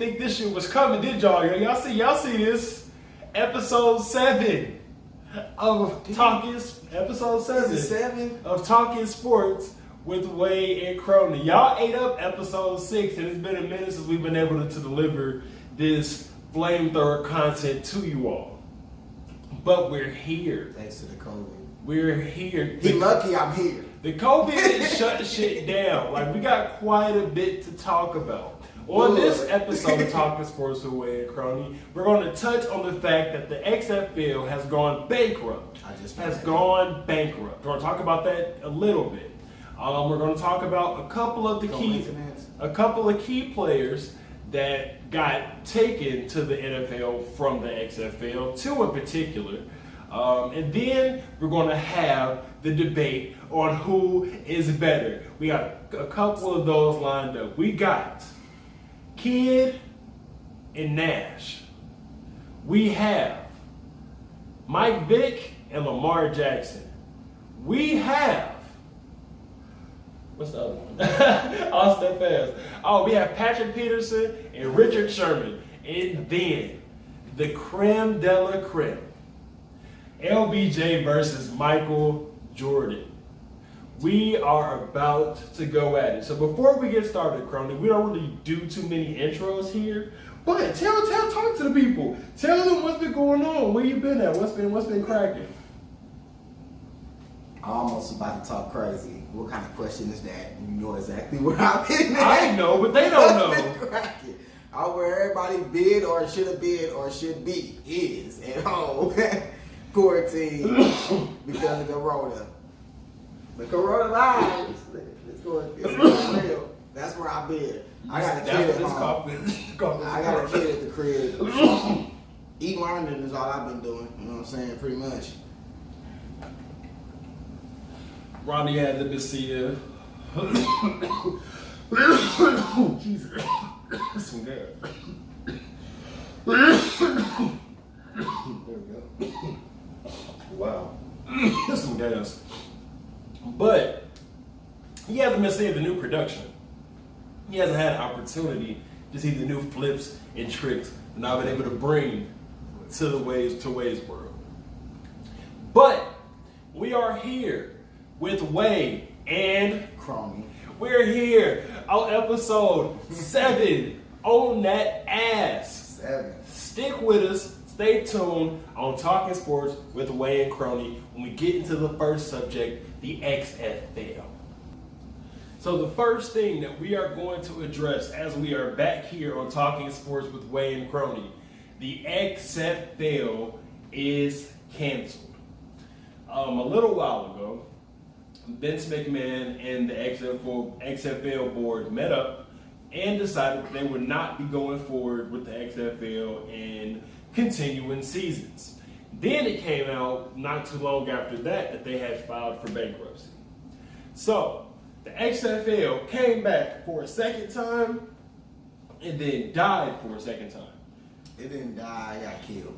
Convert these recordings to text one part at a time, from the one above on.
think this shit was coming, did y'all? Y'all see this? Episode 7 of Talking of Talking Sports with Wade and Croney. Y'all ate up episode 6, and it's been a minute since we've been able to deliver this flamethrower content to you all. But we're here. Thanks to the COVID. We're here. He lucky I'm here. The COVID shut shit down. Like, we got quite a bit to talk about. On this episode of Talking Sports with Wade and Croney, we're going to touch on the fact that the XFL has gone bankrupt. We're going to talk about that a little bit. We're going to talk about a couple of key players that got taken to the NFL from the XFL, 2 in particular. And then we're going to have the debate on who is better. We got a couple of those lined up. We got Kidd and Nash. We have Mike Vick and Lamar Jackson. We have, what's the other one? I'll step fast. Oh, we have Patrick Peterson and Richard Sherman. And then the creme de la creme, LBJ versus Michael Jordan. We are about to go at it. So before we get started, Croney, we don't really do too many intros here. But talk to the people. Tell them what's been going on. Where you been at? What's been cracking? I'm almost about to talk crazy. What kind of question is that? You know exactly where I've been at. I know, but they don't know. Cracking. Where everybody been or should have been or should be is at home. Quarantine because of the Corona. The coronavirus. It's going real. That's where I've been. I got a kid at home. I got a kid at the crib. E-learning is all I've been doing. You know what I'm saying? Pretty much. Ronnie had to see you. Jesus. Some good. There we go. Wow. That's some gas. But he hasn't been seeing the new production. He hasn't had an opportunity to see the new flips and tricks that I've been able to bring to Wade's world. But we are here with Wade and Croney. We're here on episode 7 on that ass. 7. Stick with us. Stay tuned on Talking Sports with Wade and Croney when we get into the first subject, the XFL. So the first thing that we are going to address as we are back here on Talking Sports with Wade and Croney, the XFL is canceled. A little while ago, Vince McMahon and the XFL board met up and decided that they would not be going forward with the XFL and continuing seasons. Then it came out not too long after that they had filed for bankruptcy. So the XFL came back for a second time and then died for a second time. It didn't die, it got killed.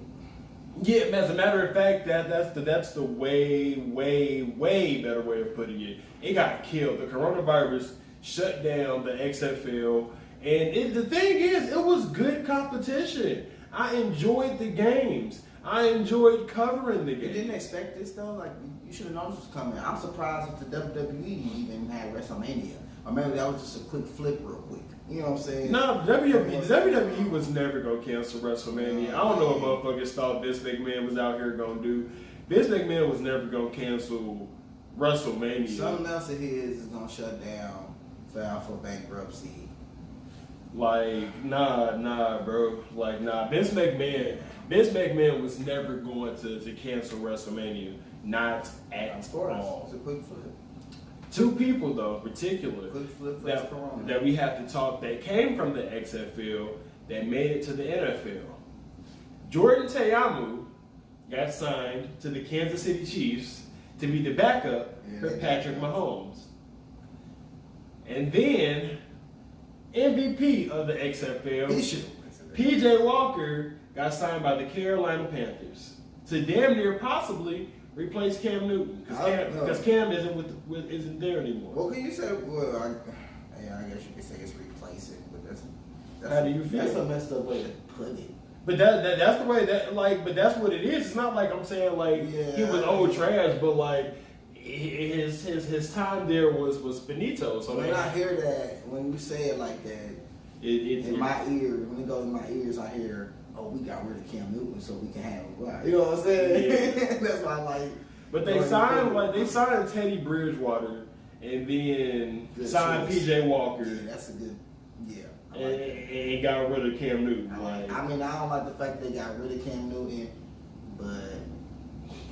Yeah, as a matter of fact, that's the way better way of putting it. It got killed. The coronavirus shut down the XFL, and the thing is, it was good competition. I enjoyed the games. I enjoyed covering the game. You didn't expect this though? Like, you should have known this was coming. I'm surprised that the WWE even had WrestleMania. Or maybe that was just a quick flip real quick. You know what I'm saying? No, WWE was never going to cancel WrestleMania. I don't know what motherfuckers thought Vince McMahon was out here going to do. Vince McMahon was never going to cancel WrestleMania. Something else of his is going to shut down, file for bankruptcy. Like, nah, bro. Like, nah. Vince McMahon was never going to cancel WrestleMania. Not at all. It's a quick flip. 2 people, though, in particular, Quick flip that we have to talk that came from the XFL that made it to the NFL. Jordan Ta'amu got signed to the Kansas City Chiefs to be the backup for Patrick Mahomes. And then MVP of the XFL, PJ Walker, got signed by the Carolina Panthers to damn near possibly replace Cam Newton because Cam isn't there anymore. What can you say? Well, I guess you could say it's replacing, but How do you feel? That's a messed up way to put it. But that's the way that but that's what it is. It's not like I'm saying like he was old trash, but like his time there was finito. So when I hear that, when you say it like that, in my ear, when it goes in my ears, I hear, "Oh, we got rid of Cam Newton, so we can have him." Right. You know what I'm saying? Yeah. That's why I like. But they signed Teddy Bridgewater and then signed PJ Walker. Yeah, that's a good. Yeah. And got rid of Cam Newton. I mean, I don't like the fact that they got rid of Cam Newton, but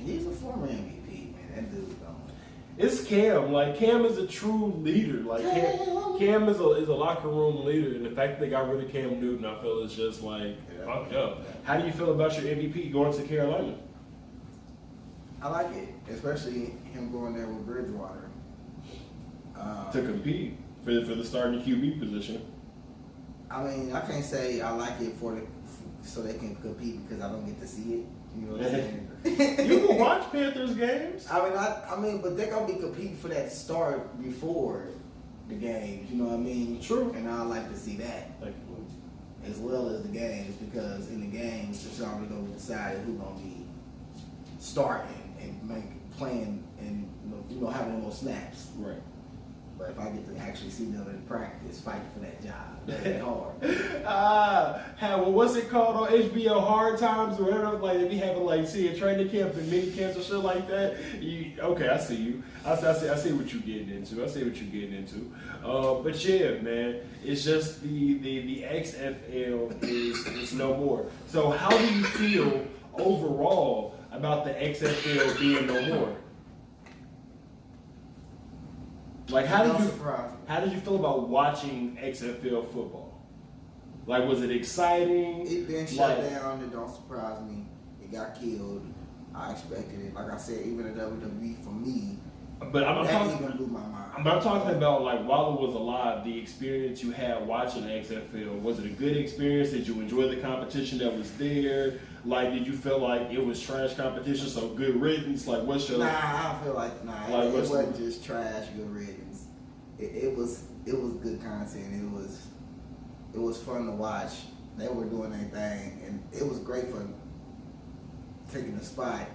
he's a former MVP, man. That dude don't. It's Cam. Like Cam is a true leader. Like Cam is a locker room leader, and the fact that they got rid of Cam Newton, I feel is just like fucked up. How do you feel about your MVP going to Carolina? I like it, especially him going there with Bridgewater to compete for the starting QB position. I mean, I can't say I like it so they can compete because I don't get to see it. You know what I'm saying? You can watch Panthers games. I mean, but they're gonna be competing for that start before the games. You know what I mean? True. And I like to see that as well as the games, because in the games it's already gonna be decided who's gonna be starting and playing and having more snaps. Right. But if I get to actually see them in practice fighting for that job, that'd be hard. What's it called on HBO? Hard Times or whatever. Like they be having a training camp and mini camps or shit like that. Okay, I see you. I see what you're getting into. But yeah, man, it's just the XFL is no more. So how do you feel overall about the XFL being no more? Like how did you feel about watching XFL football? Like was it exciting? It been shut down. It don't surprise me. It got killed. I expected it. Like I said, even the WWE for me. But I'm talking, even blew my mind. But I'm talking about like while it was alive, the experience you had watching the XFL. Was it a good experience? Did you enjoy the competition that was there? Like, did you feel like it was trash competition? So good riddance. Like, what's your? Nah, I don't feel like it wasn't just trash, good riddance. It was good content. It was fun to watch. They were doing their thing, and it was great for taking the spot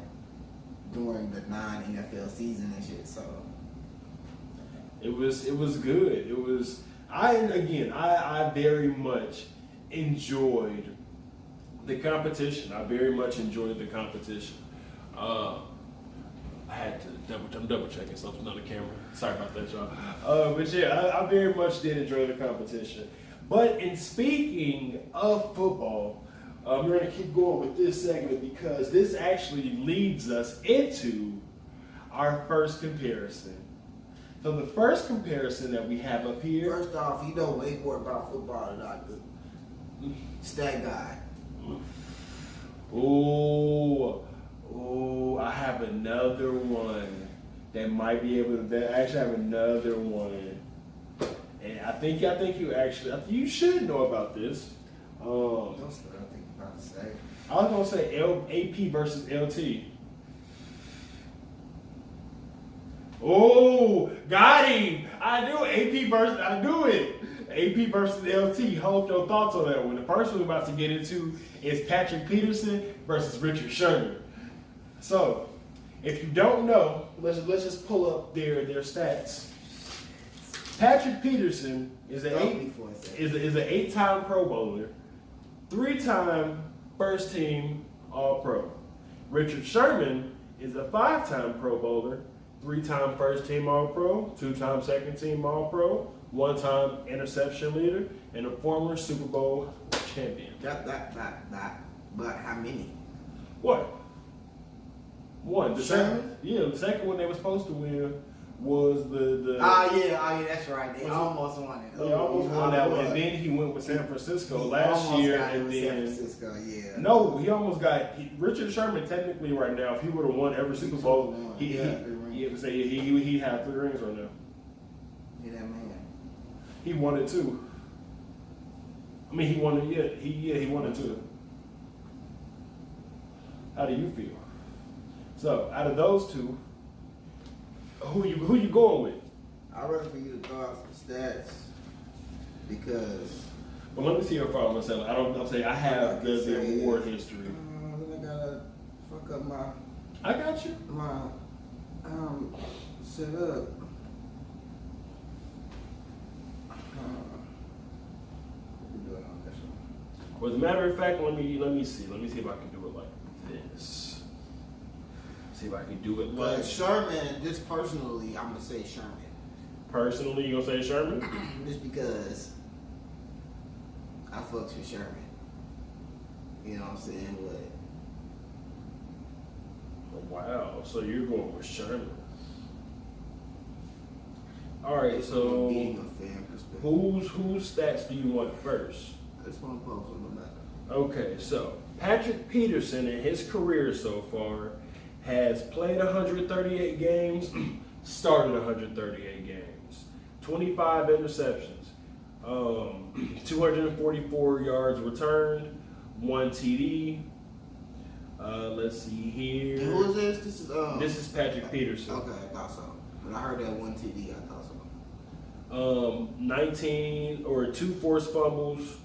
during the non-NFL season and shit. So it was good. I very much enjoyed the competition. I'm double checking something on the camera. Sorry about that, y'all. But yeah, I very much did enjoy the competition. But in speaking of football, we're going to keep going with this segment because this actually leads us into our first comparison. So the first comparison that we have up here. First off, you know way more about football than I do. Stat guy. Oh, I have another one that might be able to. I actually have another one, and I think you should know about this. That's what I think you're about to say. I was gonna say AP versus LT. Oh, got him! I knew it. AP versus LT. Hold your thoughts on that one. The first one we're about to get into is Patrick Peterson versus Richard Sherman. So, if you don't know, let's just pull up their stats. Patrick Peterson is an 8-time Pro Bowler, 3-time first team All-Pro. Richard Sherman is a 5-time Pro Bowler, 3-time first team All-Pro, 2-time second team All-Pro, 1-time interception leader, and a former Super Bowl champion. But how many? What? One. The Sherman? The second one they were supposed to win was the. Yeah, that's right. They almost won it. They almost won that one, and then he went with San Francisco last year, and then San Francisco, yeah. No, he almost got Richard Sherman. Technically, right now, if he would have won every Super Bowl, he had 3 rings right now. Yeah, that man. He won it too. I mean, he won it. He won it too. How do you feel? So, out of those two, who you going with? I'd rather for you to throw out some stats because. Well, let me see how far I'm gonna say. I'm saying I have the award history. Then I gotta fuck up my. I got you. My set up. Well, as a matter of fact, let me see. Let me see if I can do it like this. See if I can do it like. But Sherman, just personally, I'm gonna say Sherman. Personally, you gonna say Sherman? Just because I fucks with Sherman. You know what I'm saying? But Wow. So you're going with Sherman. All right. So being a fan perspective, whose stats do you want first? I just want to post on the matter. Okay, so Patrick Peterson in his career so far has played 138 games, started 138 games, 25 interceptions, 244 yards returned, 1 TD. Let's see here. And who is this? This is Patrick Peterson. Okay, I thought so. When I heard that 1 TD, I thought so. 19 or 2 forced fumbles.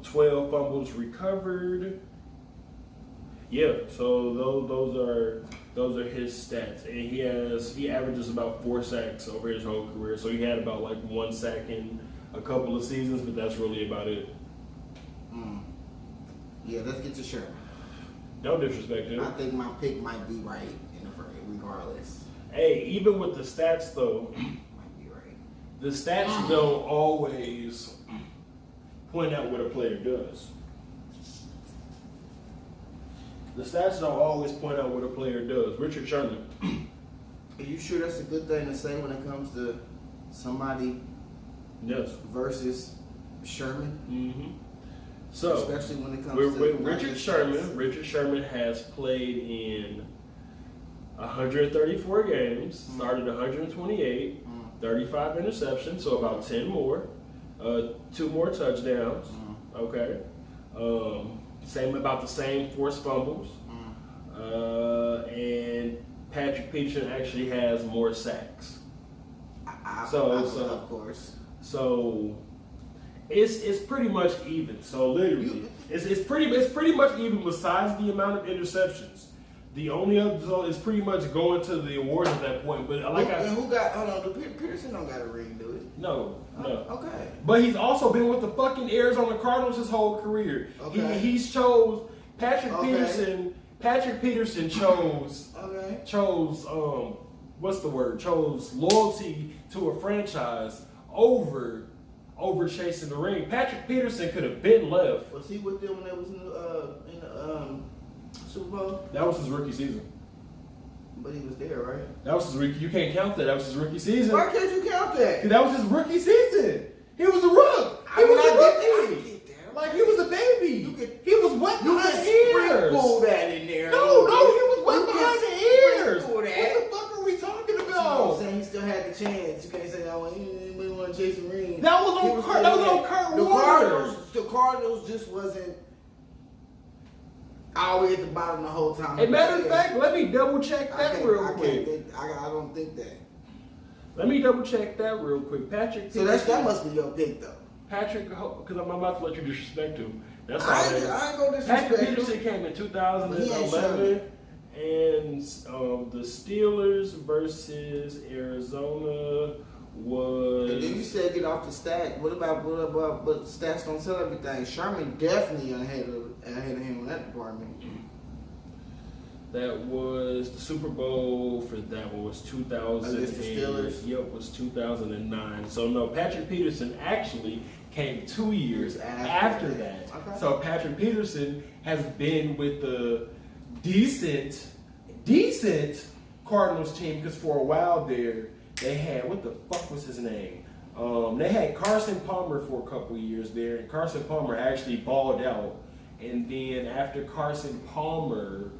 12 fumbles recovered. Yeah, so those are his stats, and he averages about 4 sacks over his whole career. So he had about like 1 sack in a couple of seasons, but that's really about it. Yeah, let's get to Sherman. Don't disrespect him. I think my pick might be right in the first, regardless. Hey, even with the stats though, Might be right. the stats don't always point out what a player does. The stats don't always point out what a player does. Richard Sherman. Are you sure that's a good thing to say when it comes to somebody Yes. versus Sherman? Mm-hmm. So, especially when it comes with to Richard Sherman. Richard Sherman has played in 134 games, started 128, 35 interceptions, so about 10 more, 2 more touchdowns. Okay, about the same forced fumbles, and Patrick Peterson actually has more sacks. Of course. So it's pretty much even. So literally, it's pretty much even besides the amount of interceptions. The only other result is pretty much going to the awards at that point. But who got? Hold on, Peterson don't got a ring, do it? No. Okay. But he's also been with the fucking Arizona Cardinals his whole career. Okay. He's chose Patrick Peterson. Patrick Peterson chose chose loyalty to a franchise over chasing the ring. Patrick Peterson could have been left. Was he with them when they was in the Super Bowl? That was his rookie season. But he was there, right? That was his rookie. You can't count that. That was his rookie season. Why can't you count that? That was his rookie season. He was a rook. He was a rookie. Like he was a baby. He was wet behind the ears. Sprinkle that in there. No, he was wet behind the ears. What the fuck are we talking about? You know what I'm saying? He still had the chance. You can't say, we want to chase the ring. That was on Kurt Warner. The Cardinals just wasn't all the way at the bottom the whole time. As a matter of fact, let me double check that real quick. I don't think that. Let me double check that real quick. Patrick So Peterson. that must be your pick though. Because I'm about to let you disrespect him. That's all I ain't gonna disrespect Patrick him. Peterson came in 2011, and the Steelers versus Arizona was. And then you said get off the stat. What about but stats don't tell everything? Sherman definitely ahead of him in that department. That was the Super Bowl for that one was 2000. Against the Steelers? Yep, was 2009. So no, Patrick Peterson actually came 2 years after that. Okay. So Patrick Peterson has been with the decent Cardinals team because for a while there they had, what the fuck was his name? They had Carson Palmer for a couple of years there, and Carson Palmer actually balled out. And then after Carson Palmer,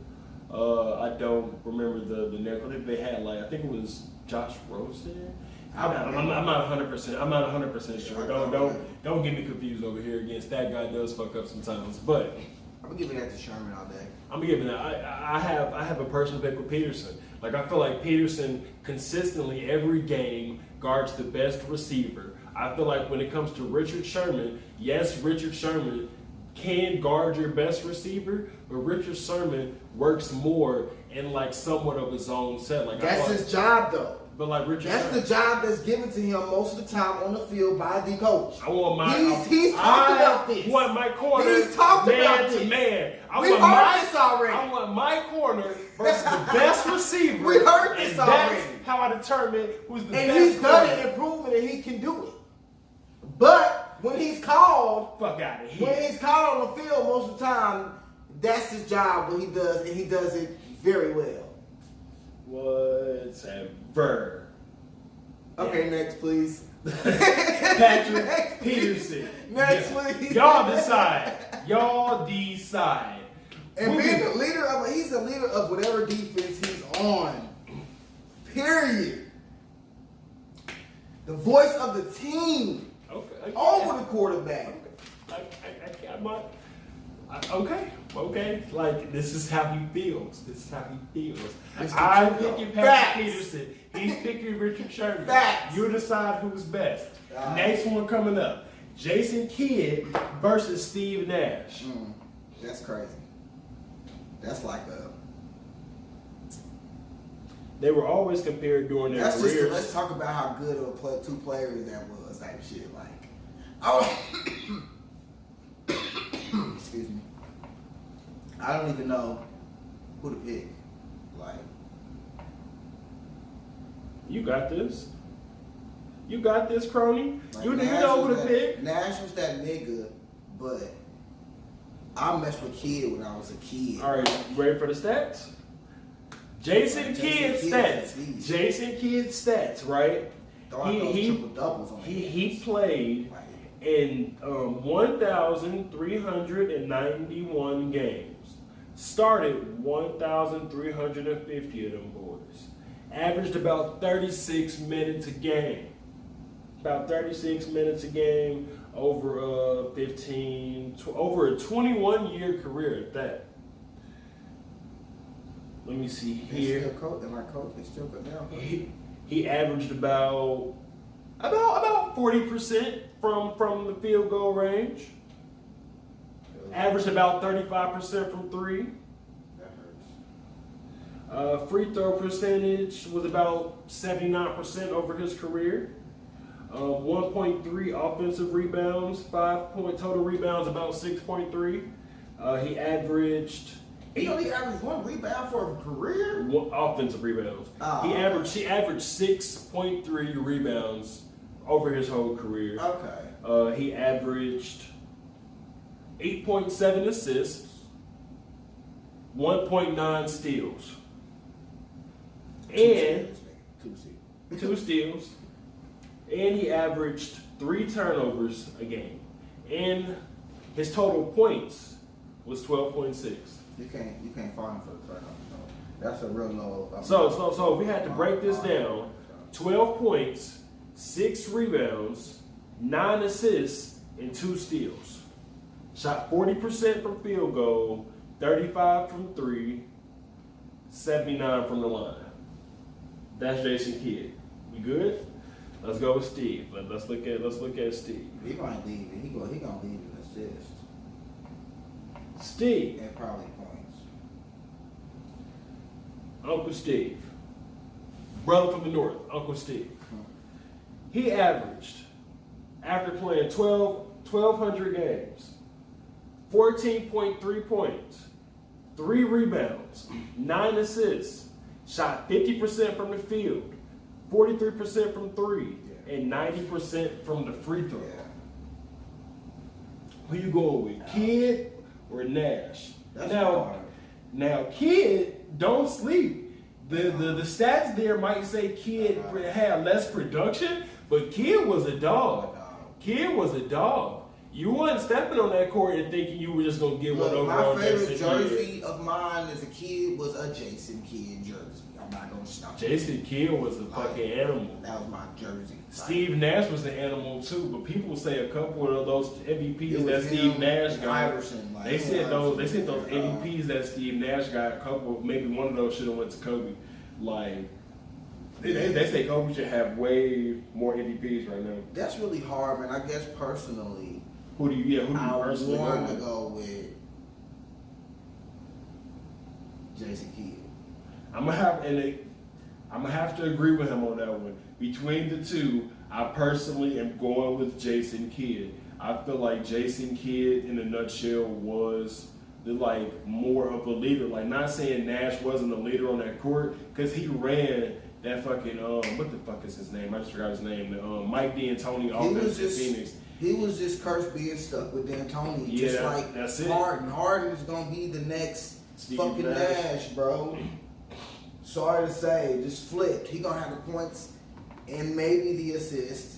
I don't remember the name. I think they had I think it was Josh Rosen. I'm not 100%. I'm not 100% sure. Don't get me confused over here. Again, that guy does fuck up sometimes, but I'm gonna give that to Sherman all day. I'm gonna give it that. I have a personal pick with Peterson. Like, I feel like Peterson consistently every game guards the best receiver. I feel like when it comes to Richard Sherman, yes, Richard Sherman can guard your best receiver, but Richard Sherman works more in like somewhat of his own set. Like that's his job, though. But like Richard that's Sherman, the job that's given to him most of the time on the field by the coach. I want my. He's talked about this. I want my corner. He's talked man about to this. man. We heard this already. I want my corner versus the best receiver. We heard this and already. That's how I determine who's the and best. he's done corner. it and proven that he can do it. But when he's called, Fuck out of here. when he's called on the field, most of the time, that's his job. What he does, and he does it very well. Whatever. Okay, next, please. Patrick Next, Peterson. Next, Yeah. please. Y'all decide. Y'all decide. And being the leader of, he's the leader of whatever defense he's on. Period. The voice of the team Okay. over the quarterback. Okay. Like, this is how he feels. Mr. I'm Chuko. picking Facts. Patrick Peterson. He's picking Richard Sherman. Facts. You decide who's best. Next one coming up. Jason Kidd versus Steve Nash. That's crazy. That's like a. They were always compared during their careers. Let's talk about how good of a two players that was, type shit. Like, oh, excuse me. I don't even know who to pick. Like, You got this. You got this, Croney. like You Nash know was who to that- pick. Nash was that nigga, but I messed with Kid when I was a kid. All right, ready for the stats? Jason Kidd's stats. Jason Kidd's stats, right? Triple doubles on He played in 1,391 games. Started 1,350 of them boys. Averaged about 36 minutes a game. About 36 minutes a game over over a 21-year career at that. Let me see here. They still go down. He averaged about 40% from the field goal range. Averaged about 35% from three. That hurts. Free throw percentage was about 79% over his career. 1.3 offensive rebounds, 5 point total rebounds, about 6.3. He averaged. He only averaged one rebound for a career? Offensive rebounds. Oh, He averaged 6.3 rebounds over his whole career. Okay. He averaged 8.7 assists, 1.9 steals, and two steals, and he averaged 3 turnovers a game. And his total points was 12.6. You can't find him for the turnover. That's a real low. So we had to break this down. 12 points, 6 rebounds, 9 assists, and 2 steals. Shot 40% from field goal, 35 from 3, 79 from the line. That's Jason Kidd. We good? Let's go with Steve. Let's look at Steve. He might leave it. He gonna leave an assist. Steve. And probably points. Uncle Steve. Brother from the north, Uncle Steve. He averaged, after playing 1,200 games, 14.3 points, 3 rebounds, 9 assists, shot 50% from the field, 43% from 3, and 90% from the free throw. Yeah. Who you going with, Kidd or Nash? That's hard. Now, Kidd, don't sleep. The stats there might say Kidd had less production, but Kidd was a dog. Kidd was a dog. You wasn't stepping on that court and thinking you were just gonna get one over my on favorite Jason jersey Kidd. of mine as a kid was a Jason Kidd jersey. I'm not gonna stop. Jason Kidd was a fucking animal. That was my jersey. Steve Nash was an animal too, but people say a couple of those MVPs It that was Steve him Nash and got. Iverson, They said those MVPs that Steve Nash got. A couple, maybe one of those should have went to Kobe. Like, they say Kobe should have way more MVPs right now. That's really hard, man. I guess personally, Who do you personally I want to with? go with Jason Kidd. I'm gonna have to agree with him on that one. Between the two, I personally am going with Jason Kidd. I feel like Jason Kidd, in a nutshell, was the more of a leader. Like, not saying Nash wasn't a leader on that court, because he ran that fucking what the fuck is his name? I just forgot his name. The Mike D'Antoni offense in Phoenix. He was just cursed being stuck with D'Antoni. Yeah, just like that's it. Harden. Harden is gonna be the next Steve fucking Nash, bro. Sorry to say, just flipped. He gonna have the points and maybe the assist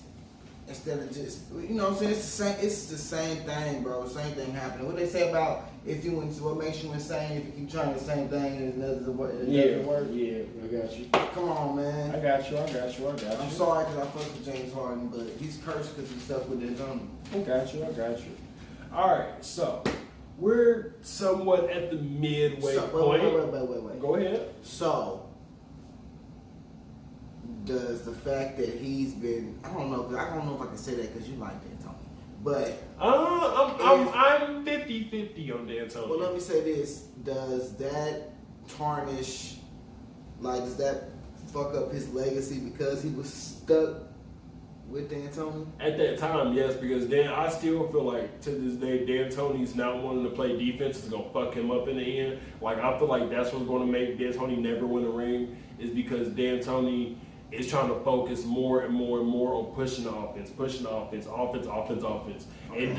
instead of just, you know what I'm saying? It's the same thing, bro. Same thing happening. What they say about what makes you insane if you keep trying the same thing and it doesn't work? Yeah, I got you. Come on, man. I got you. I'm sorry because I fuck with James Harden, but he's cursed because he's stuck with D'Antoni. I got you. All right, so we're somewhat at the midway point. Wait. Go ahead. So, does the fact that he's been, I don't know if I can say that because you like D'Antoni, but I'm 50-50 on D'Antoni. well, let me say this: does that tarnish, does that fuck up his legacy because he was stuck with D'Antoni? At that time, yes, because then I still feel like to this day, D'Antoni's not wanting to play defense is gonna fuck him up in the end. Like, I feel like that's what's gonna make D'Antoni never win a ring, is because D'Antoni is trying to focus more and more on pushing the offense, offense. And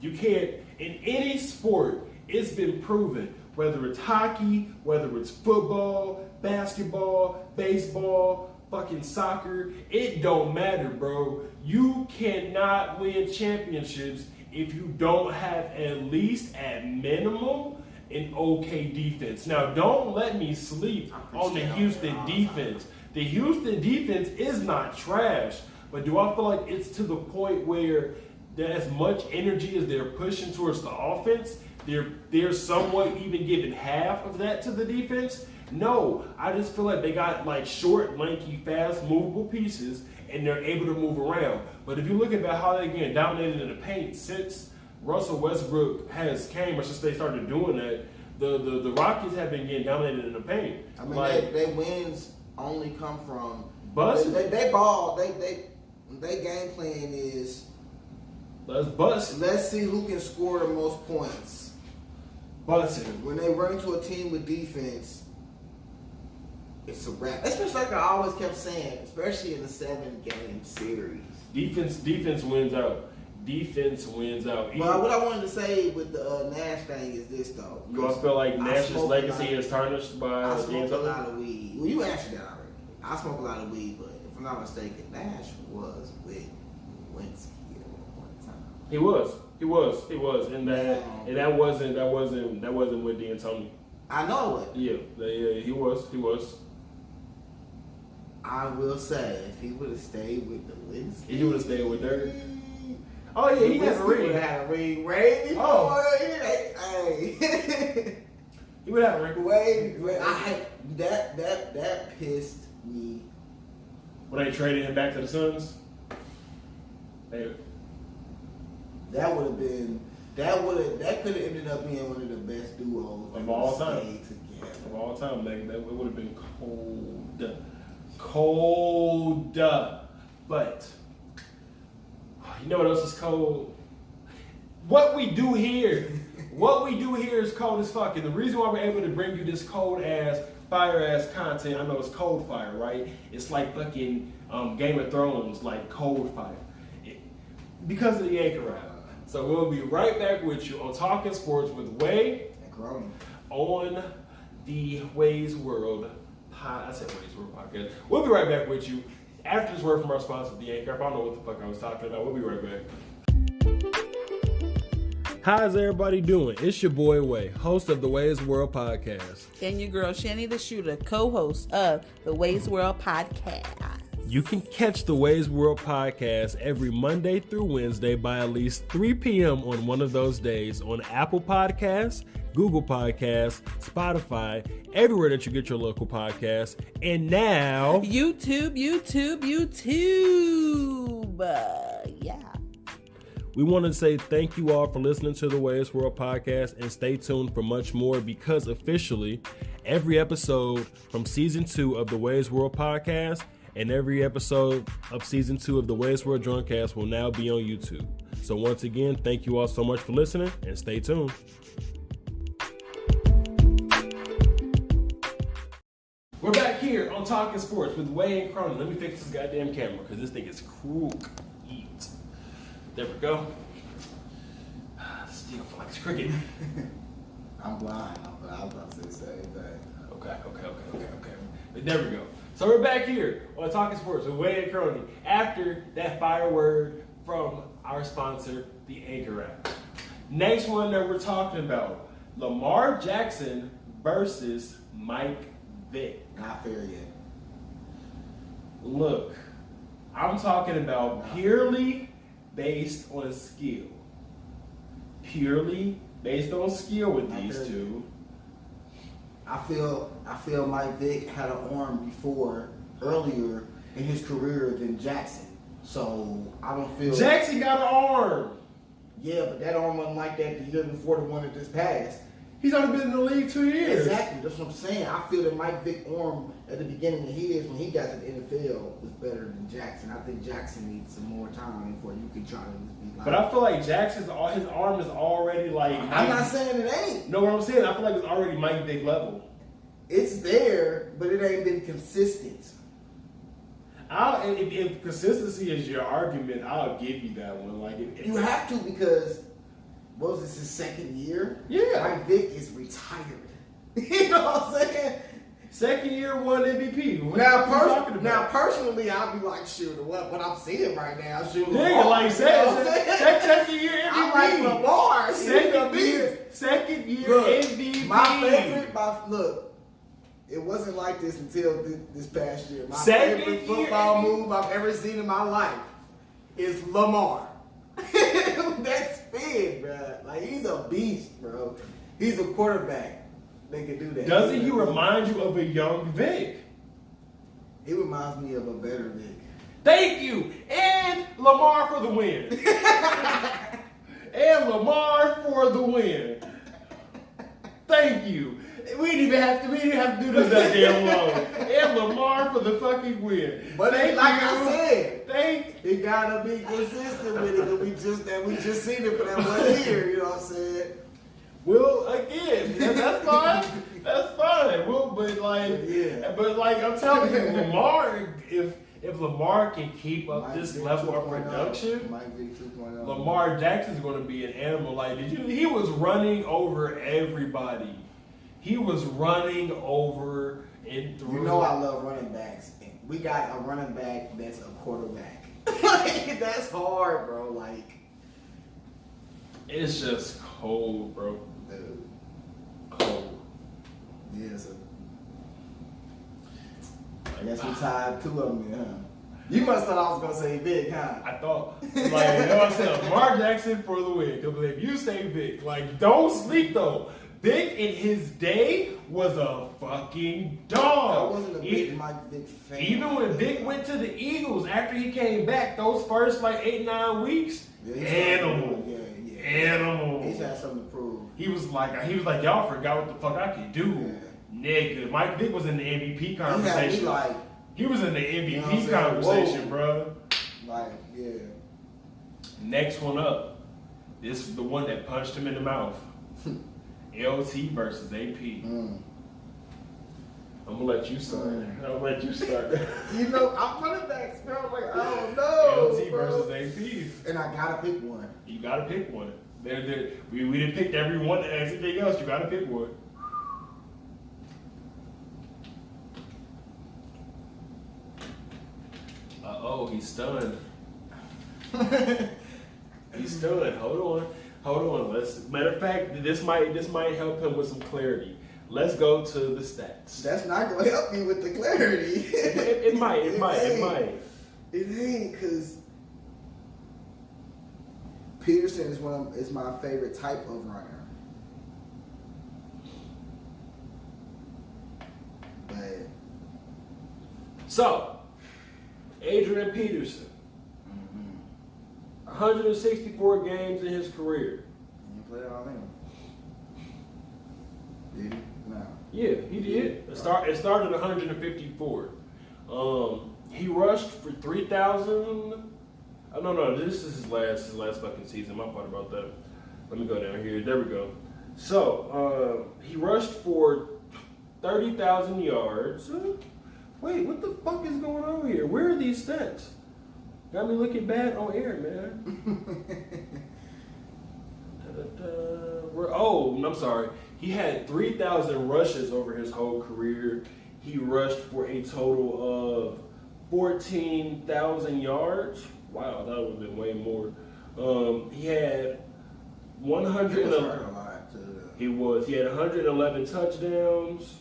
you can't in any sport, it's been proven, whether it's hockey, whether it's football, basketball, baseball, fucking soccer, it don't matter, bro. You cannot win championships if you don't have at least, at minimum, an okay defense. Now, don't let me sleep on the Houston defense. The Houston defense is not trash, but do I feel like it's to the point where as much energy as they're pushing towards the offense, they're somewhat even giving half of that to the defense? No, I just feel like they got short, lanky, fast, movable pieces, and they're able to move around. But if you look at how they get dominated in the paint since Russell Westbrook has came, or since they started doing that, the Rockets have been getting dominated in the paint. I mean, they wins only come from bust. They ball. They game plan is let's bust. Let's see who can score the most points. Busting. When they run to a team with defense, it's a wrap. Especially like I always kept saying, especially in the 7-game series. Defense wins out. Defense wins out. But what I wanted to say with the Nash thing is this, though. Do I feel like Nash's legacy is tarnished by I smoke a D'Antoni? lot of weed. Well, you answered that already. I smoke a lot of weed, but if I'm not mistaken, Nash was with Winsky at one time. He was, and that wasn't with D'Antoni. I know it. Yeah, he was. I will say, if he would have stayed with the Winsky, He would have stayed with Dirk. Oh yeah, he has a ring. He would have a ring way before. Oh. Hey. He would have a ring. Way. That pissed me. When they traded him back to the Suns. That would have been. That could have ended up being one of the best duos of all time. Together. Of all time, man. It would have been cold. But you know what else is cold? What we do here is cold as fuck. And the reason why we're able to bring you this cold ass, fire ass content, I know it's cold fire, right? It's like fucking Game of Thrones, like cold fire. Because of the anchor ride. So we'll be right back with you on Talking Sports with Way and Croney on the Way's World podcast. We'll be right back with you after this word from our sponsor, the Anchor. I don't know what the fuck I was talking about. We'll be right back. How's everybody doing? It's your boy Way, host of the Way's World podcast. And your girl Shani the Shooter, co-host of the Way's World podcast. You can catch the Way's World podcast every Monday through Wednesday by at least 3 p.m. on one of those days on Apple Podcasts, Google Podcasts, Spotify, everywhere that you get your local podcasts, and now YouTube. Yeah. we want to say thank you all for listening to the Ways World podcast, and stay tuned for much more, because officially every episode from season 2 of the Ways World podcast and every episode of season 2 of the Ways World Drunkcast will now be on YouTube. So once again, thank you all so much for listening, and stay tuned. We're back here on Talking Sports with Way and Croney. Let me fix this goddamn camera because this thing is crook. There we go. Still feel like it's crooked. I'm blind, but I was about to say the same thing. Okay. But there we go. So we're back here on Talking Sports with Way and Croney after that fire word from our sponsor, the Anchor app. Next one that we're talking about, Lamar Jackson versus Mike Vick. Not fair yet. Look, I'm talking about purely based on skill. Purely based on skill with these two. I feel Mike Vick had an arm earlier in his career than Jackson. So I don't feel Jackson got an arm. Yeah, but that arm wasn't like that the year before the one that just passed. He's only been in the league 2 years. Exactly, that's what I'm saying. I feel that Mike Vick's arm at the beginning of his, when he got to the NFL, was better than Jackson. I think Jackson needs some more time before you can try to be like. But I feel like Jackson's his arm is already like. I'm not saying it ain't. No, what I'm saying, I feel like it's already Mike Vick level. It's there, but it ain't been consistent. If consistency is your argument, I'll give you that one. Like you have to, because what was this, his second year? Yeah. Mike Vick is retired. You know what I'm saying? Second year, won MVP. Now, personally, I'll be like, shoot, what I'm seeing right now, shoot. Yeah, like second year MVP. I like Lamar. Second year Look, MVP. Look, it wasn't like this until this past year. My Second favorite football move I've ever seen in my life is Lamar. That spin, bro. Like, he's a beast, bro. He's a quarterback. They can do that. Doesn't he remind you of a young Vick? He reminds me of a better Vick. Thank you. And Lamar for the win. And Lamar for the win. Thank you. We didn't even have to do this that damn long. And Lamar for the fucking win. But Thank like you. I said, He gotta be consistent with it, because we just seen it for that 1 year. You know what I'm saying? Well, again, that's fine. That's fine. Well, but like I'm telling you, Lamar, if Lamar can keep up Mike this Vick level of 2.0. production, Mike Vick 2.0. Lamar Jackson's going to be an animal. Like, he was running over everybody. He was running over and through. You know I love running backs. We got a running back that's a quarterback. Like, that's hard, bro. Like, it's just cold, bro. Dude. Cold. Yeah, so I guess we tied 2 of them in, huh? You must thought I was gonna say Vick, huh? I thought, like, you know what I'm saying, Lamar Jackson for the win. Because if you say Vick, like, don't sleep though. Vick in his day was a fucking dog. I wasn't a big Mike Vick fan. Even when Vick went to the Eagles after he came back, those first like 8-9 weeks, animal. Animal. He's had something to prove. He was like, y'all forgot what the fuck I could do. Yeah. Nigga, Mike Vick was in the MVP conversation. He was in the MVP conversation, bro. Like, yeah. Next one up. This is the one that punched him in the mouth. LT versus AP. I'm gonna let you start. You know, I'm running backs, bro. Like, I don't know. LT versus AP. And I gotta pick one. You gotta pick one. We didn't pick everyone. Everything else, you gotta pick one. He's stunned. He's stunned. Hold on. Matter of fact, this might help him with some clarity. Let's go to the stats. That's not gonna help me with the clarity. It might. It ain't, because Peterson is my favorite type of runner. But So, Adrian Peterson, 164 games in his career. he played all in. Did he? No. Yeah, he did. It started 154. He rushed for 3,000. Oh, no, this is his last fucking season. My part about that. Let me go down here. There we go. So, he rushed for 30,000 yards. Wait, what the fuck is going on here? Where are these stats? Got me looking bad on air, man. Oh, I'm sorry. He had 3,000 rushes over his whole career. He rushed for a total of 14,000 yards. Wow, that would have been way more. He had 100. He had 111 touchdowns.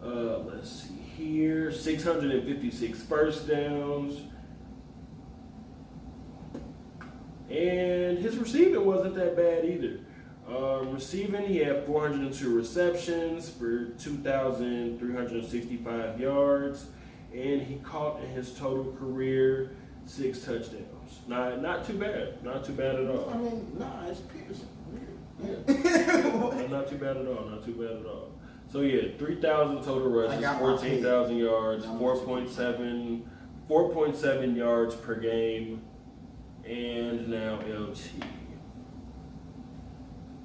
Let's see here. 656 first downs. And his receiving wasn't that bad either. Receiving, he had 402 receptions for 2,365 yards. And he caught in his total career 6 touchdowns. Not too bad. Not too bad at all. I mean, nah, it's Peterson. Yeah. Not too bad at all. Not too bad at all. So yeah, 3,000 total rushes, 14,000 yards, 4.7 yards per game, and now LT.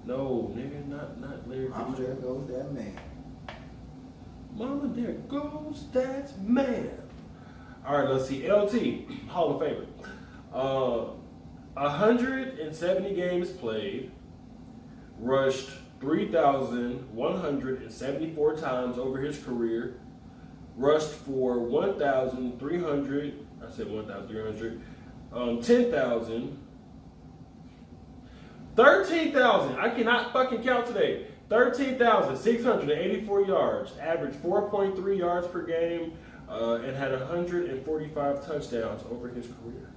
No, nigga, not Larry. Mama, there goes that man. Mama, there goes that man. All right, let's see. LT, Hall of Famer. 170 games played, rushed 3,174 times over his career, rushed for 1,300, 10,000, 13,000, I cannot fucking count today, 13,684 yards, averaged 4.3 yards per game, and had 145 touchdowns over his career.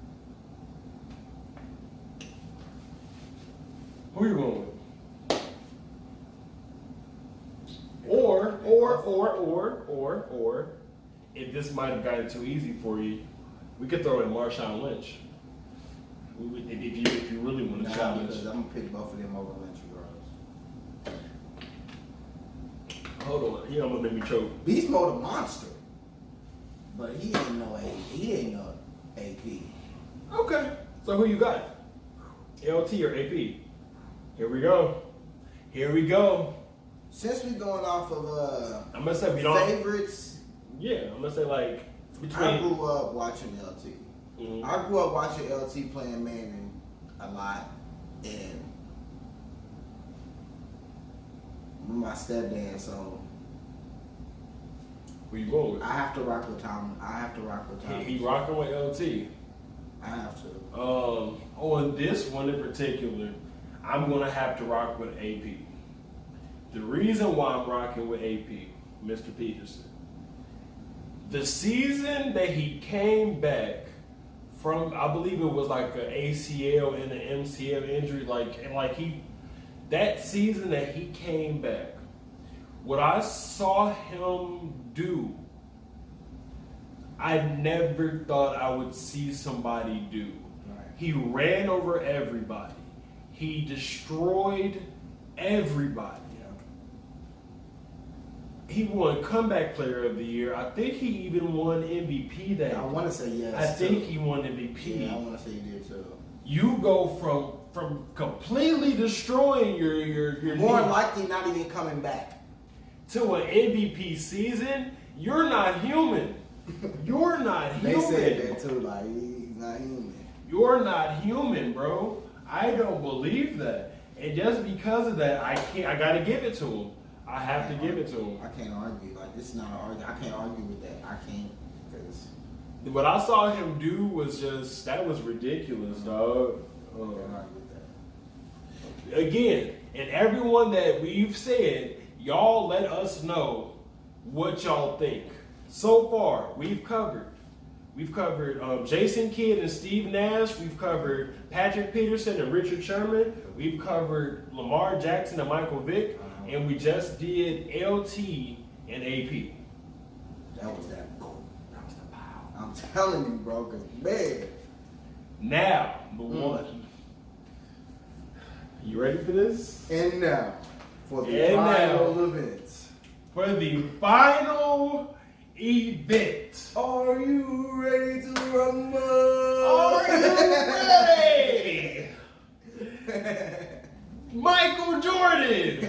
Who you going with? Or, if this might have gotten too easy for you, we could throw in Marshawn Lynch. If you really want to challenge. Because I'm going to pick both of them over Lynch regardless. Hold on, he almost made me choke. Beast Mode a monster. But he ain't no AP. Okay, so who you got? LT or AP? Here we go. Since we're going off of I'm gonna say we don't favorites, yeah, I'm gonna say like between. I grew up watching LT. Mhm. I grew up watching LT playing Manning a lot, and my stepdad. So Who you going with? I have to rock with Tom. He rocking with LT. I have to. On this one in particular, I'm gonna have to rock with AP. The reason why I'm rocking with AP, Mr. Peterson, the season that he came back from, I believe it was like an ACL and an MCL injury, that season that he came back, what I saw him do, I never thought I would see somebody do. Right. He ran over everybody. He destroyed everybody. He won Comeback Player of the Year. I think he even won MVP that year. I want to say yes. I think he won MVP. Yeah, I want to say you did too. You go from completely destroying your More league likely not even coming back. to an MVP season. You're not human. You're not human. They said that too, like he's not human. You're not human, bro. I don't believe that. And just because of that, I gotta give it to him. I have to give it to him. I can't argue. Like, this is not an argument. I can't argue with that. I can't. Because what I saw him do was that was ridiculous, dog. I can't argue with that. Again, and everyone that we've said, y'all let us know what y'all think. So far, we've covered Jason Kidd and Steve Nash. We've covered Patrick Peterson and Richard Sherman. We've covered Lamar Jackson and Michael Vick. And we just did LT and AP. That was that boom. That was the pow. I'm telling you, bro, because man. Now, the one. You ready for this? And now, for the final events. For the final event. Are you ready to rumble? Are you ready? Michael Jordan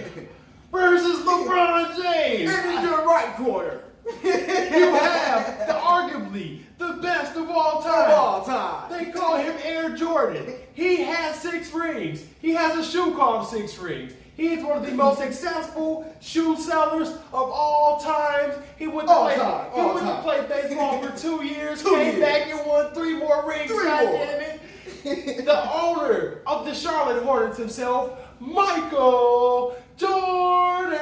versus LeBron James. And in your right corner. You have arguably the best of all time. Of all time. They call him Air Jordan. He has 6 rings. He has a shoe called 6 rings. He is one of the most successful shoe sellers of all times. He went to play baseball for 2 years, came back and won 3 more rings. God damn it. The owner of the Charlotte Hornets himself, Michael Jordan.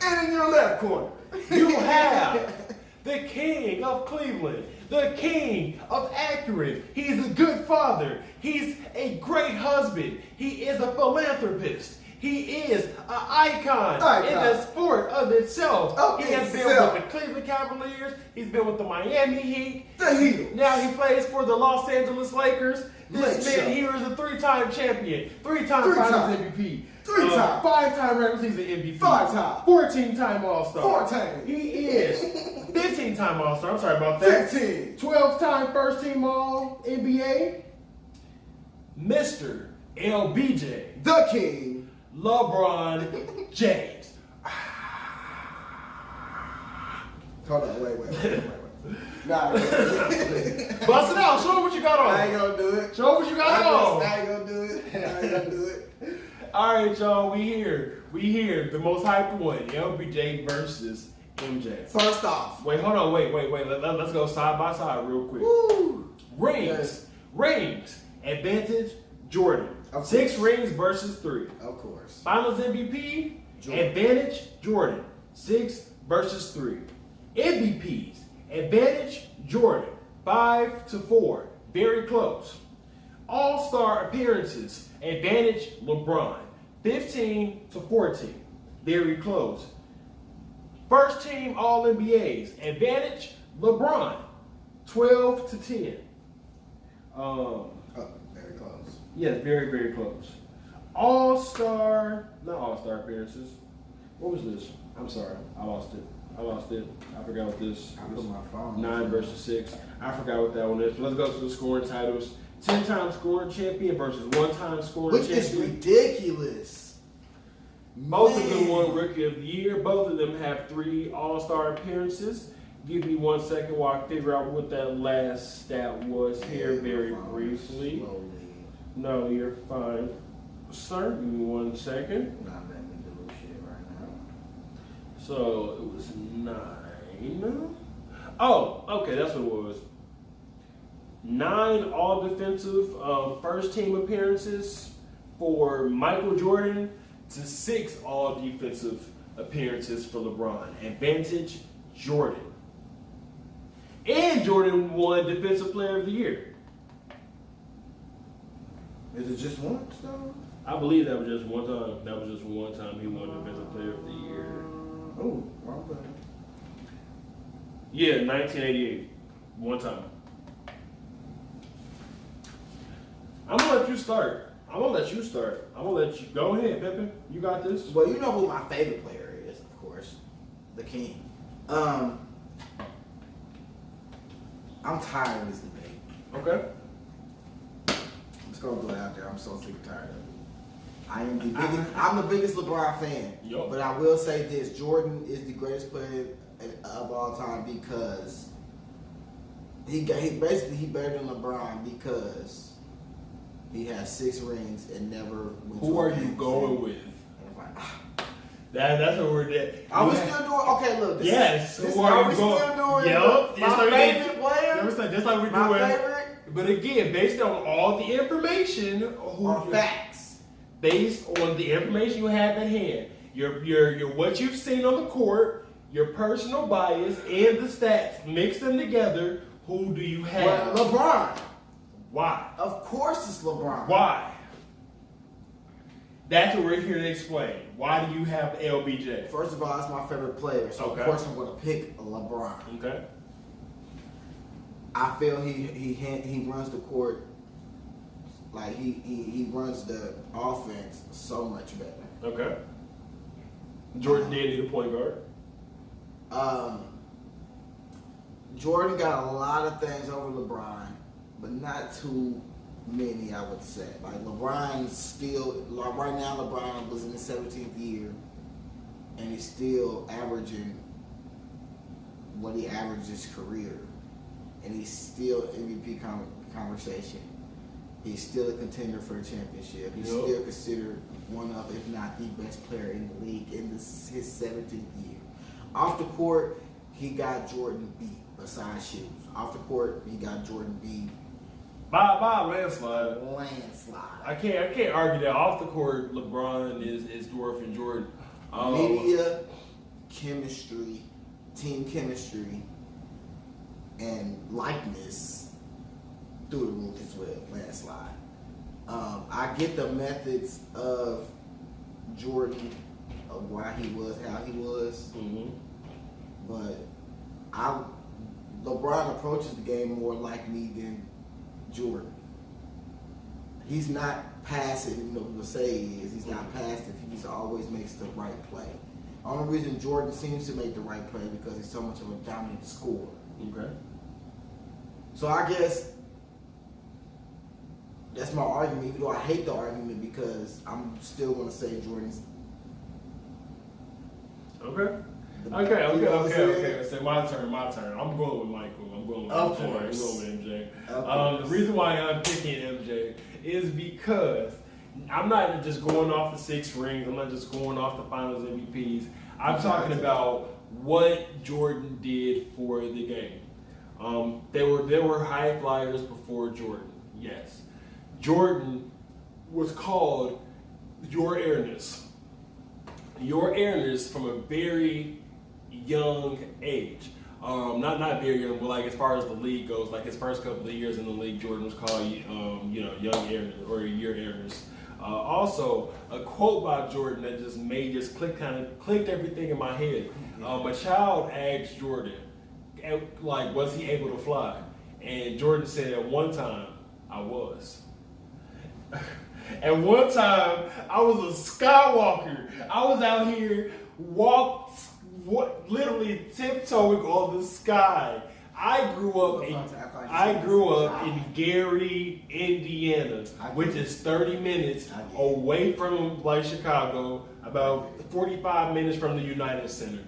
And in your left corner, You have the king of Cleveland, the king of accurate. He's a good father. He's a great husband. He is a philanthropist. He is an icon in the sport of itself. He has been with the Cleveland Cavaliers. He's been with the Miami Heat. The Heat. Now he plays for the Los Angeles Lakers. This man here is a 3-time champion, 3-time Finals MVP. 3-time. 5-time regular season MVP. 5-time. 14-time All-Star. 4-time. He is 15-time All-Star. I'm sorry about that. 15. 12-time first-team All-NBA. Mr. LBJ. The King. LeBron James. Hold on, wait. Nah, Bust it out. Show me what you got on. I ain't gonna do it. Show me what you got on. I ain't gonna do it. All right, y'all. We here. The most hyped one. LBJ versus MJ. First off. Wait, hold on. Wait. Let's go side by side real quick. Woo. Rings. Advantage, Jordan. 6 rings versus 3. Of course. Finals MVP, Jordan. advantage, Jordan. 6 versus 3. MVPs, advantage, Jordan. 5-4. Very close. All-Star appearances, advantage, LeBron. 15-14. Very close. First team All-NBAs, advantage, LeBron. 12-10. Very close. Yes, very, very close. All-Star appearances. What was this? I'm sorry, I lost it. I forgot what this. I put my phone 9 versus 6. I forgot what that one is. Let's go to the scoring titles. 10-time scoring champion versus 1-time scoring Which champion. is ridiculous. Both of them won Rookie of the Year. Both of them have 3 All-Star appearances. Give me 1 second while I figure out what that last stat was here very briefly. Slowly. No, you're fine. Sir, give me 1 second. Not letting me do shit right now. So it was 9. Oh, okay, that's what it was. 9 all-defensive first-team appearances for Michael Jordan to 6 all-defensive appearances for LeBron. Advantage, Jordan. And Jordan won Defensive Player of the Year. Is it just once though? I believe that was just one time. That was just one time he won Defensive Player of the Year. Oh, wrong button. Yeah, 1988. One time. I'm gonna let you start. I'm gonna let you go ahead, Pepe. You got this. Well, you know who my favorite player is, of course. The King. I'm tired of this debate. Okay. Let's go out there. I'm so sick and tired of it. I'm the biggest LeBron fan. Yup. But I will say this: Jordan is the greatest player of all time because he better than LeBron because he has 6 rings and never went Who to a are you game going seven. with? And I'm like, That's what we're at. are we still doing? Okay, look. Yes. This, Who are are we you still going? doing? Yup. My favorite player. Just like we My doing. favorite But again, based on all the information, are facts. based on the information you have at hand, your what you've seen on the court, your personal bias, and the stats, mix them together. Who do you have? Well, LeBron. Why? Of course, it's LeBron. Why? That's what we're here to explain. Why do you have LBJ? First of all, that's my favorite player, so Okay. of course I'm going to pick LeBron. Okay. I feel he runs the court like he runs the offense so much better. Okay. Jordan did need a point guard. Jordan got a lot of things over LeBron, but not too many, I would say. Like LeBron's still, like right now LeBron was in his 17th year, and he's still averaging what he averaged his career. And he's still MVP conversation. He's still a contender for a championship. He's still considered one of, if not the best player in the league in his 17th year. Off the court, he got Jordan beat, besides shoes. Off the court, he got Jordan beat. By landslide. Landslide. I can't argue that. Off the court, LeBron is dwarfing Jordan. Media, chemistry, team chemistry, and likeness through the roof as well. Landslide. I get the methods of Jordan, of why he was how he was, but LeBron approaches the game more like me than Jordan. He's not passive, even though people say he is. He's not passive. He just always makes the right play. The only reason Jordan seems to make the right play is because he's so much of a dominant scorer. Okay. So I guess that's my argument, even though I hate the argument because I'm still going to say Jordan's. Okay. You know what I'm Okay. So my turn. I'm going with Michael. I'm going with Of MJ. course. I'm going with MJ. Of course. The reason why I'm picking MJ is because I'm not just going off the 6 rings. I'm not just going off the Finals MVPs. I'm talking about what Jordan did for the game. There were high flyers before Jordan. Yes, Jordan was called your airness. Your airness from a very young age. Not very young, but like as far as the league goes, like his first couple of years in the league, Jordan was called young airness or your airness. Also, a quote by Jordan that just clicked everything in my head. A child asked Jordan, like, was he able to fly? And Jordan said, at one time, I was. At one time, I was a Skywalker. I was out here literally tiptoeing on the sky. I grew up in Gary, Indiana, which is 30 minutes away from like Chicago, about 45 minutes from the United Center.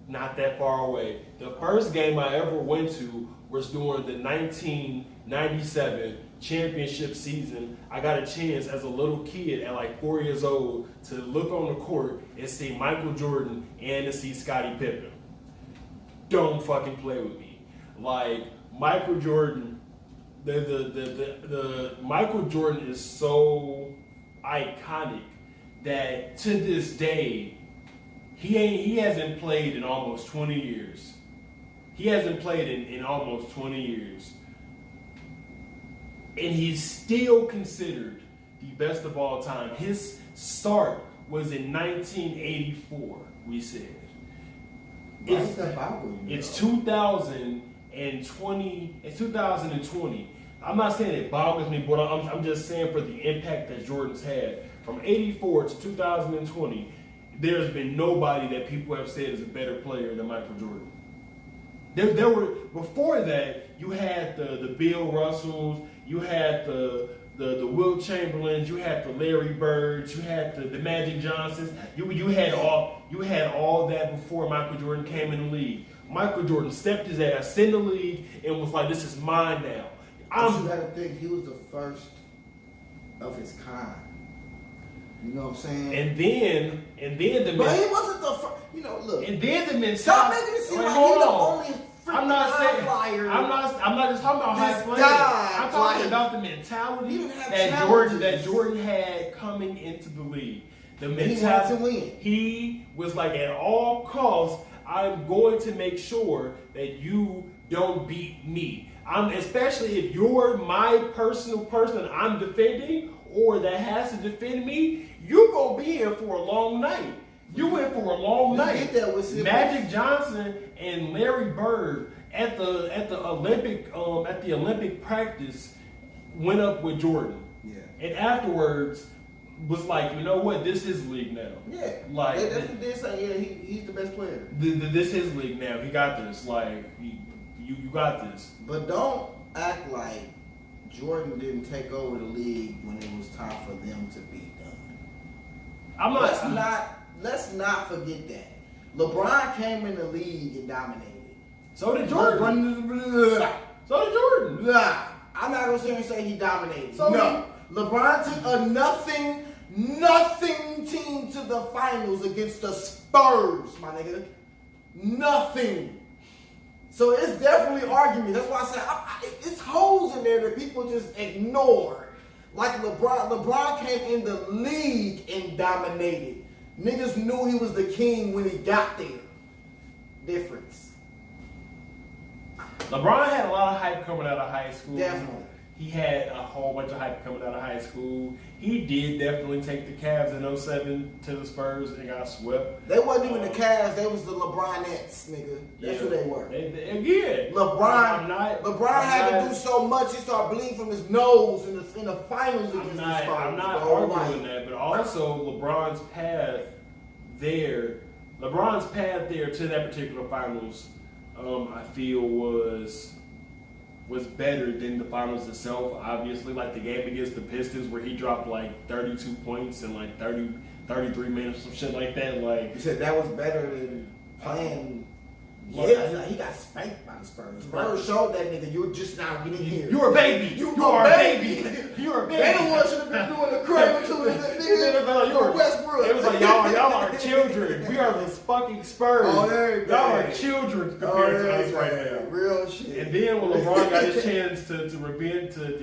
Not that far away. The first game I ever went to was during the 1997 championship season. I got a chance as a little kid at like 4 years old to look on the court and see Michael Jordan and to see Scottie Pippen. Don't fucking play with me. Like Michael Jordan, the Michael Jordan is so iconic that to this day he hasn't played in almost 20 years. He hasn't played in almost 20 years. And he's still considered the best of all time. His start was in 1984, we said. It's 2020. It's 2020. I'm not saying it bothers me, but I'm just saying for the impact that Jordan's had. From 84 to 2020, there's been nobody that people have said is a better player than Michael Jordan. There were, before that, you had the Bill Russells, you had the Wilt Chamberlains, you had the Larry Birds, you had the Magic Johnsons. You had all that before Michael Jordan came in the league. Michael Jordan stepped his ass in the league and was like, "This is mine now." You got to think he was the first of his kind. You know what I'm saying? And then but he wasn't the first. You know, look. And then the mentality. Stop making it seem like he's the only freaking high flyer. I'm not just talking about high flyer. I'm talking about the mentality that Jordan had coming into the league. The mentality. He wanted to win. He was like, at all costs, I'm going to make sure that you don't beat me. Especially if you're my personal person I'm defending, or that has to defend me, you gonna be in for a long night. You in for a long night. Magic Johnson and Larry Bird at the Olympic practice went up with Jordan. Yeah. And afterwards was like, you know what, this is league now. Yeah. Like that's what they say. Yeah, he's the best player. This his league now. He got this. Like you got this. But don't act like Jordan didn't take over the league when it was time for them to be done. Let's not forget that. LeBron came in the league and dominated. So did Jordan. So did Jordan. I'm not gonna sit here and say he dominated. No. LeBron took a nothing team to the finals against the Spurs, my nigga. Nothing. So it's definitely argument. That's why I say it's holes in there that people just ignore. Like LeBron came in the league and dominated. Niggas knew he was the king when he got there. Difference. LeBron had a lot of hype coming out of high school. Definitely. He had a whole bunch of hype coming out of high school. He did definitely take the Cavs in 07 to the Spurs and got swept. They wasn't even the Cavs. They was the LeBronettes, nigga. That's who they were. Again, LeBron had to do so much. He started bleeding from his nose in the finals against the Spurs. I'm not arguing that, but also LeBron's path there to that particular finals, I feel was better than the finals itself. Obviously, like the game against the Pistons where he dropped like 32 points in like 33 minutes, some shit like that. Like you said, that was better than playing. Yeah, he got spanked by the Spurs. Spurs showed that nigga, you're just now getting here. You're a baby. You are a baby. You're a baby. They the ones should have been doing the cradle to the nigga. You're Westbrook. It was like y'all are children. We are the fucking Spurs. Y'all are children compared to us right now. Real shit. And then when LeBron got his chance to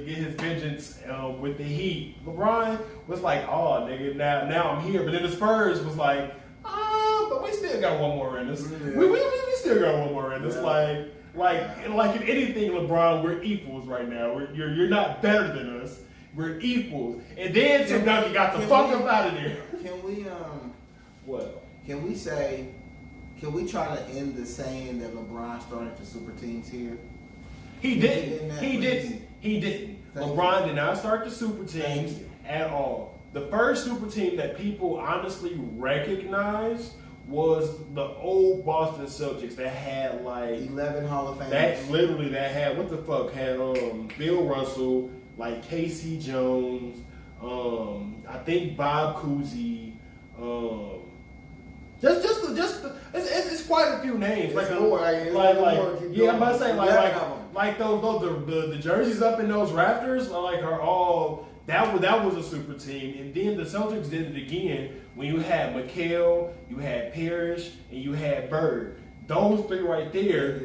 get his vengeance with the Heat, LeBron was like, "Oh, nigga, now I'm here." But then the Spurs was like, but we still got one more in us. Yeah. We still got one more in us. Yeah. Like in anything, LeBron, we're equals right now. You're not better than us. We're equals. And then Tim Duncan got the fuck up out of there. Can we what? Can we try to end the saying that LeBron started the super teams here? He didn't. LeBron did not start the super teams at all. The first super team that people honestly recognized was the old Boston Celtics that had like 11 Hall of Famers. That had what the fuck had Bill Russell, like Casey Jones, I think Bob Cousy, it's quite a few names. I'm about to say like those the jerseys up in those rafters are all. That was a super team, and then the Celtics did it again when you had McHale, you had Parrish, and you had Bird. Those three right there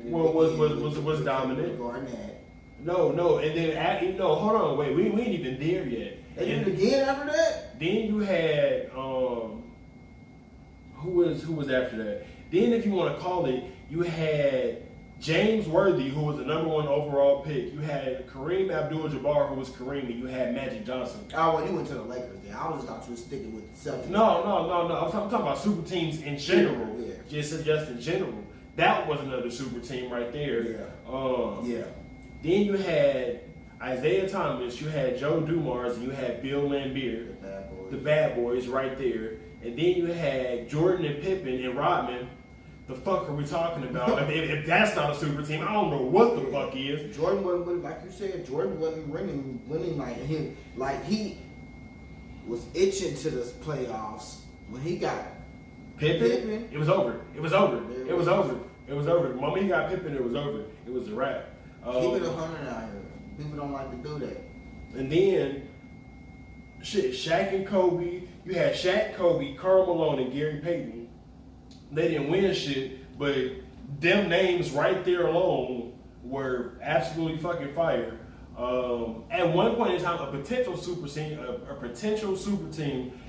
was dominant. Garnett. No, and then hold on, wait, we ain't even there yet. They did it again after that. Then you had who was after that? Then if you want to call it, you had James Worthy, who was the number 1 overall pick. You had Kareem Abdul-Jabbar, who was Kareem, and you had Magic Johnson. Oh, well, you went to the Lakers then. I always thought you were sticking with the Celtics. No. I'm talking about super teams in general. Yeah. Just in general. That was another super team right there. Yeah. Then you had Isaiah Thomas, you had Joe Dumars, and you had Bill Laimbeer. The bad boys right there. And then you had Jordan and Pippen and Rodman. The fuck are we talking about? if that's not a super team, I don't know what the fuck is. Jordan wasn't, like you said, Jordan wasn't winning like he was itching to the playoffs when he got Pippen. It was over. It was over. The moment he got Pippen, it was over. It was a wrap. Keep it 100 out here. People don't like to do that. And then, Shaq and Kobe. You had Shaq, Kobe, Karl Malone, and Gary Payton. They didn't win shit, but them names right there alone were absolutely fucking fire. At one point in time, a potential super team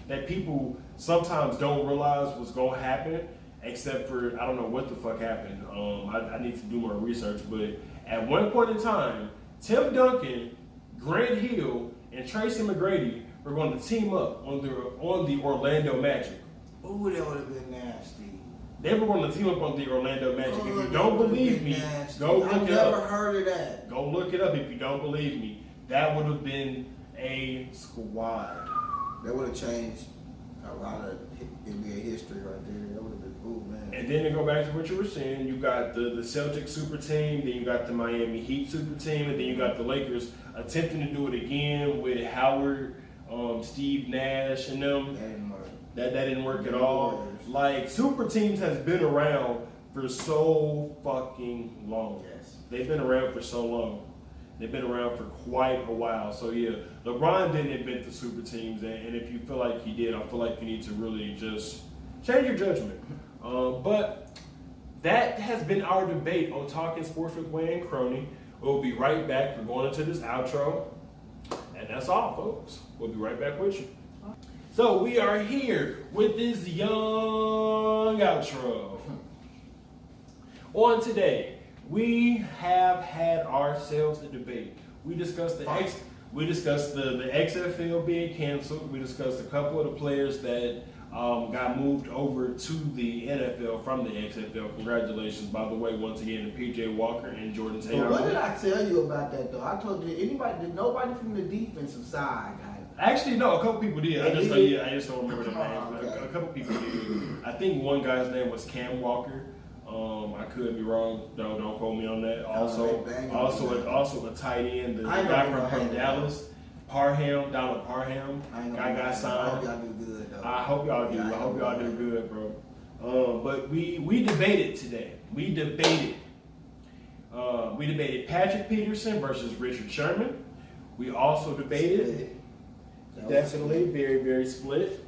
that people sometimes don't realize was gonna happen, except for I don't know what the fuck happened. I need to do more research, but at one point in time, Tim Duncan, Grant Hill, and Tracy McGrady were going to team up on the Orlando Magic. Ooh, that would have been nasty. They were going to team up on the Orlando Magic. If you don't believe me, go look it up. I've never heard of that. Go look it up if you don't believe me. That would have been a squad. That would have changed a lot of NBA history right there. That would have been cool, man. And then to go back to what you were saying, you got the Celtics super team, then you got the Miami Heat super team, and then you got the Lakers attempting to do it again with Howard, Steve Nash, and them. That didn't work. That didn't work at all. Like, super teams has been around for so fucking long. Yes. They've been around for so long. They've been around for quite a while. So yeah, LeBron didn't invent the super teams, and if you feel like he did, I feel like you need to really just change your judgment. But that has been our debate on Talking Sports with Wayne and Croney. We'll be right back. We're going into this outro, and that's all, folks. We'll be right back with you. So we are here with this young outro. On today, we have had ourselves a debate. We discussed the XFL being canceled. We discussed a couple of the players that got moved over to the NFL from the XFL. Congratulations, by the way, once again, to PJ Walker and Jordan Taylor. What did I tell you about that though? I told you nobody from the defensive side, guys. Actually, no, a couple people did. I just don't remember the names. Okay. A couple people did. I think one guy's name was Cam Walker. I could be wrong. Don't quote me on that. Also a tight end. The guy from Dallas, Donald Parham. Guy got signed. I hope y'all do. I hope y'all do good, bro. But we debated today. We debated Patrick Peterson versus Richard Sherman. We also debated. Definitely very, very split.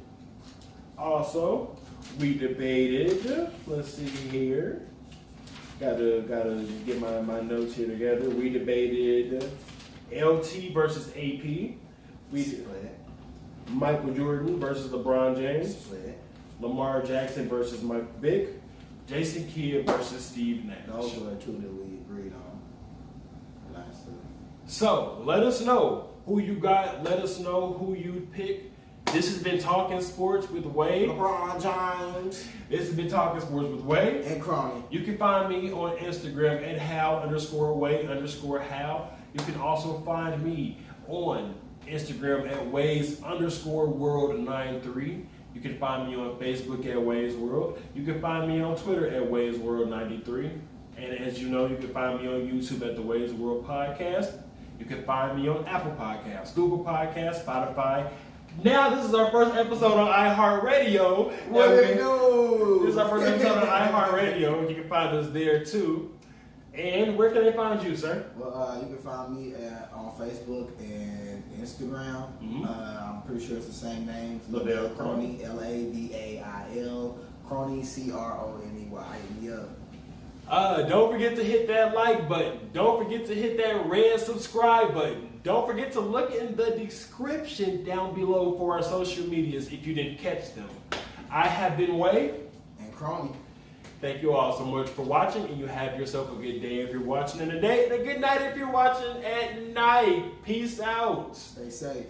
Also, we debated. Let's see here. Gotta get my notes here together. We debated LT versus AP. We split. Michael Jordan versus LeBron James. Split. Lamar Jackson versus Mike Vick. Jason Kidd versus Steve Nash. Those were two that we agreed on. Last two. So let us know who you got. Let us know who you pick. This has been Talking Sports with Wade. LeBron James. This has been Talking Sports with Wade. And Croney. You can find me on Instagram at How_Wade_How. You can also find me on Instagram at Ways_World93. You can find me on Facebook at Ways World. You can find me on Twitter at Ways World93. And as you know, you can find me on YouTube at the Ways World Podcast. You can find me on Apple Podcasts, Google Podcasts, Spotify. Now this is our first episode on iHeartRadio. What they do? This is our first episode on iHeartRadio. You can find us there too. And where can they find you, sir? Well, you can find me on Facebook and Instagram. Mm-hmm. I'm pretty sure it's the same name. Lavelle Croney, Lavail. Croney, Croney. Don't forget to hit that like button. Don't forget to hit that red subscribe button. Don't forget to look in the description down below for our social medias if you didn't catch them. I have been Wade. And Croney. Thank you all so much for watching, and you have yourself a good day if you're watching in the day, and a good night if you're watching at night. Peace out. Stay safe.